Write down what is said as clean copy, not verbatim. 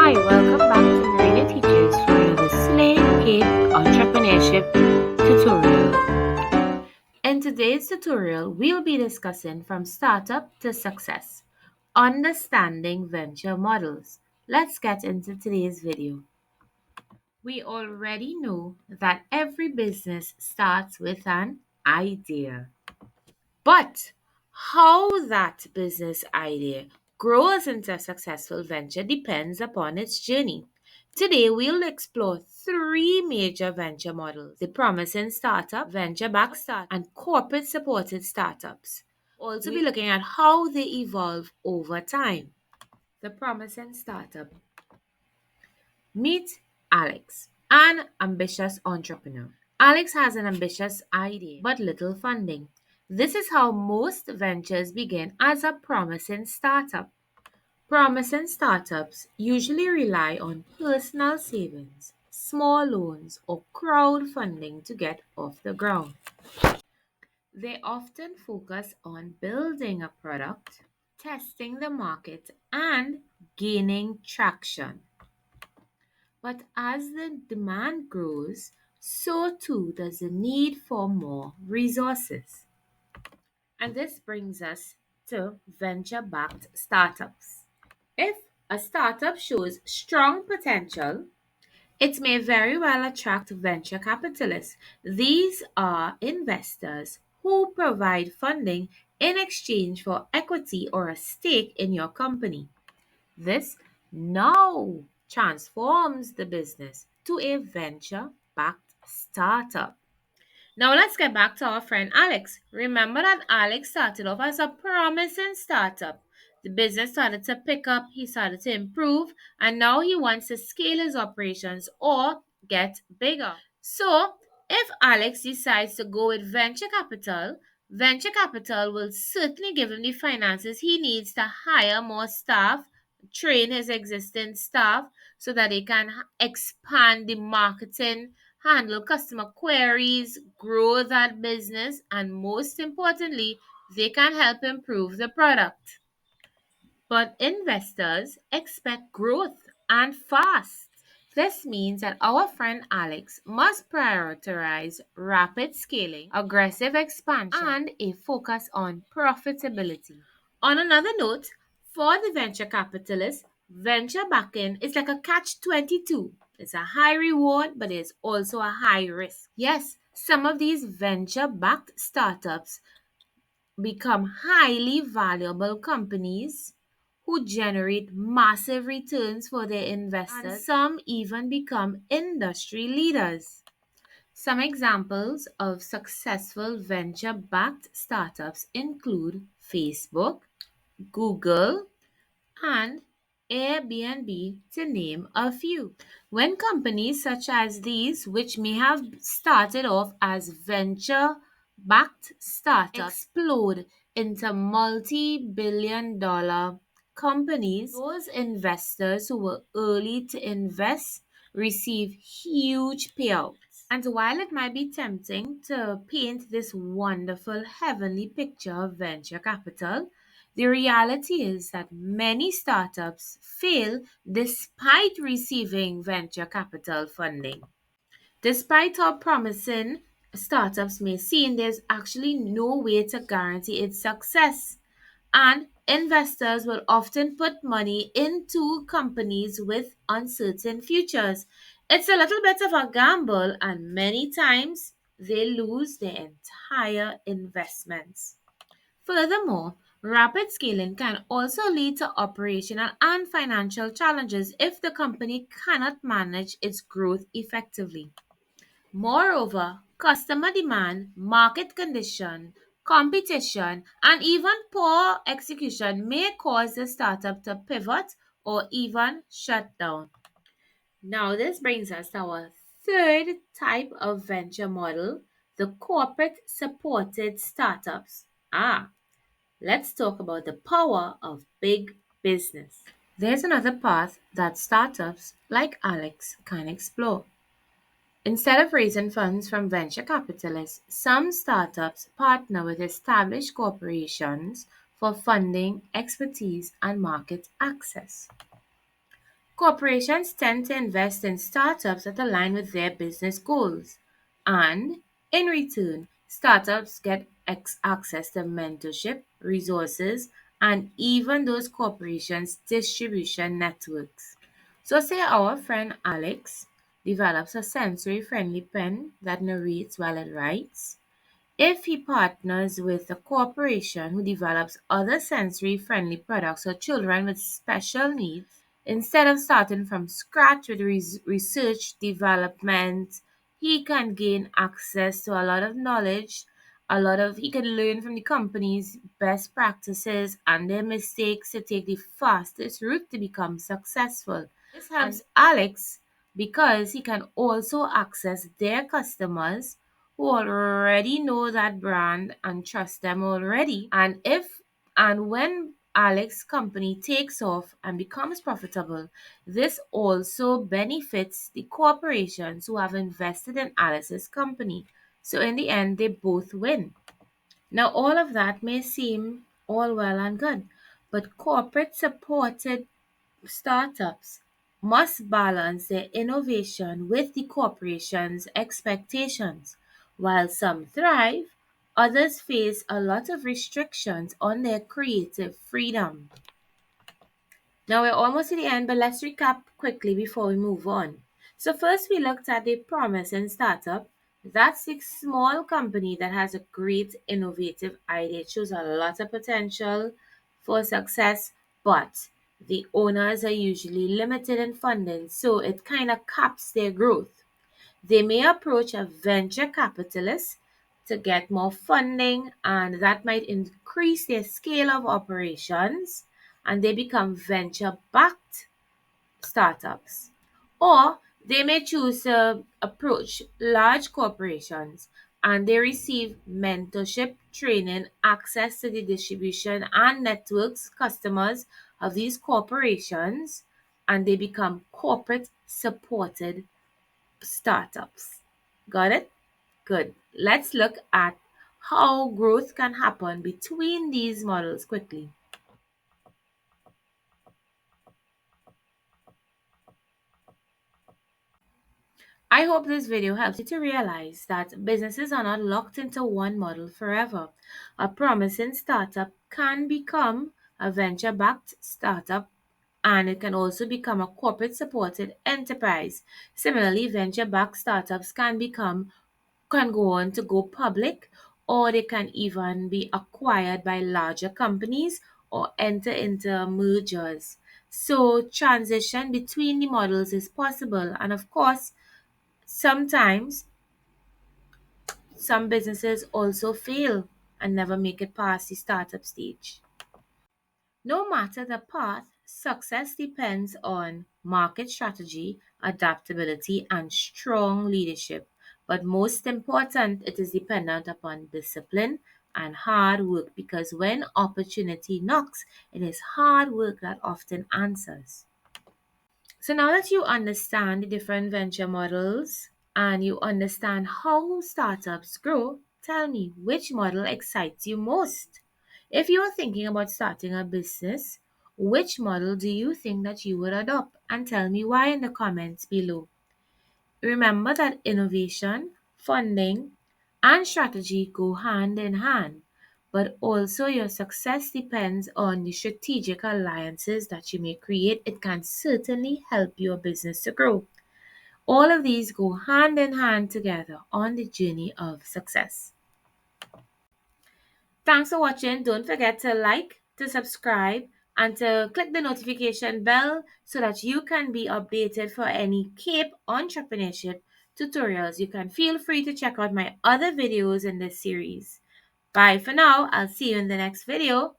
Hi, welcome back to Marina Teachers for the S.L.A.Y CAPE Entrepreneurship tutorial. In today's tutorial, we'll be discussing from startup to success, understanding venture models. Let's get into today's video. We already know that every business starts with an idea. But how that business idea grows into a successful venture depends upon its journey. Today, we'll explore three major venture models: the promising startup, venture backed startup, and corporate supported startups. We'll also be looking at how they evolve over time. The promising startup. Meet Alex, an ambitious entrepreneur. Alex has an ambitious idea but little funding. This is how most ventures begin, as a promising startup. Promising startups usually rely on personal savings, small loans, or crowdfunding to get off the ground. They often focus on building a product, testing the market, and gaining traction. But as the demand grows, so too does the need for more resources. And this brings us to venture backed startups. If a startup shows strong potential, it may very well attract venture capitalists. These are investors who provide funding in exchange for equity or a stake in your company. This now transforms the business to a venture backed startup. Now let's get back to our friend Alex. Remember that Alex started off as a promising startup. The business started to pick up, he started to improve, and now he wants to scale his operations or get bigger. So, if Alex decides to go with venture capital will certainly give him the finances he needs to hire more staff, train his existing staff so that they can expand the marketing, handle customer queries, grow that business, and most importantly, they can help improve the product. But investors expect growth and fast. This means that our friend Alex must prioritize rapid scaling, aggressive expansion, and a focus on profitability. On another note, for the venture capitalist, venture backing is like a catch 22. It's a high reward, but it's also a high risk. Yes, some of these venture backed startups become highly valuable companies who generate massive returns for their investors, and some even become industry leaders. Some examples of successful venture backed startups include Facebook, Google, and Airbnb, to name a few. When companies such as these, which may have started off as venture backed startups, explode into multi billion-dollar companies, those investors who were early to invest receive huge payouts. And while it might be tempting to paint this wonderful heavenly picture of venture capital, the reality is that many startups fail despite receiving venture capital funding. Despite how promising startups may seem, there's actually no way to guarantee its success. And investors will often put money into companies with uncertain futures. It's a little bit of a gamble, and many times they lose their entire investments. Furthermore, rapid scaling can also lead to operational and financial challenges if the company cannot manage its growth effectively. Moreover, customer demand, market condition, competition, and even poor execution may cause the startup to pivot or even shut down. Now, this brings us to our third type of venture model, the corporate supported startups. Let's talk about the power of big business. There's another path that startups like Alex can explore. Instead of raising funds from venture capitalists, some startups partner with established corporations for funding, expertise, and market access. Corporations tend to invest in startups that align with their business goals. And in return, startups get access to mentorship, resources, and even those corporations' distribution networks. So, say our friend Alex develops a sensory friendly pen that narrates while it writes. If he partners with a corporation who develops other sensory friendly products for children with special needs, instead of starting from scratch with research development, he can gain access to a lot of knowledge, he can learn from the company's best practices and their mistakes to take the fastest route to become successful. This helps Alex because he can also access their customers who already know that brand and trust them already. And when Alex's company takes off and becomes profitable, this also benefits the corporations who have invested in Alex's company. So in the end, they both win. Now, all of that may seem all well and good, but corporate supported startups must balance their innovation with the corporation's expectations. While some thrive, others face a lot of restrictions on their creative freedom. Now we're almost to the end, but let's recap quickly before we move on. So, first, we looked at the promising startup. That's a small company that has a great innovative idea. It shows a lot of potential for success, but the owners are usually limited in funding, so it kind of caps their growth. They may approach a venture capitalist to get more funding, and that might increase their scale of operations and they become venture backed startups. Or they may choose to approach large corporations and they receive mentorship, training, access to the distribution and networks, customers of these corporations, and they become corporate supported startups. Got it? Good. Let's look at how growth can happen between these models quickly. I hope this video helps you to realize that businesses are not locked into one model forever. A promising startup can become a venture backed startup and it can also become a corporate supported enterprise. Similarly, venture backed startups can go on to go public or they can even be acquired by larger companies or enter into mergers. So transition between the models is possible and of course sometimes some businesses also fail and never make it past the startup stage. No matter the path, success depends on market strategy, adaptability, and strong leadership. But most important, it is dependent upon discipline and hard work because when opportunity knocks, it is hard work that often answers. So now that you understand the different venture models and you understand how startups grow, tell me which model excites you most? If you are thinking about starting a business, which model do you think that you would adopt? And tell me why in the comments below. Remember that innovation, funding, and strategy go hand in hand, but also your success depends on the strategic alliances that you may create. It can certainly help your business to grow. All of these go hand in hand together on the journey of success. Thanks for watching. Don't forget to like, to subscribe, and to click the notification bell so that you can be updated for any CAPE entrepreneurship tutorials. You can feel free to check out my other videos in this series. Bye for now. I'll see you in the next video.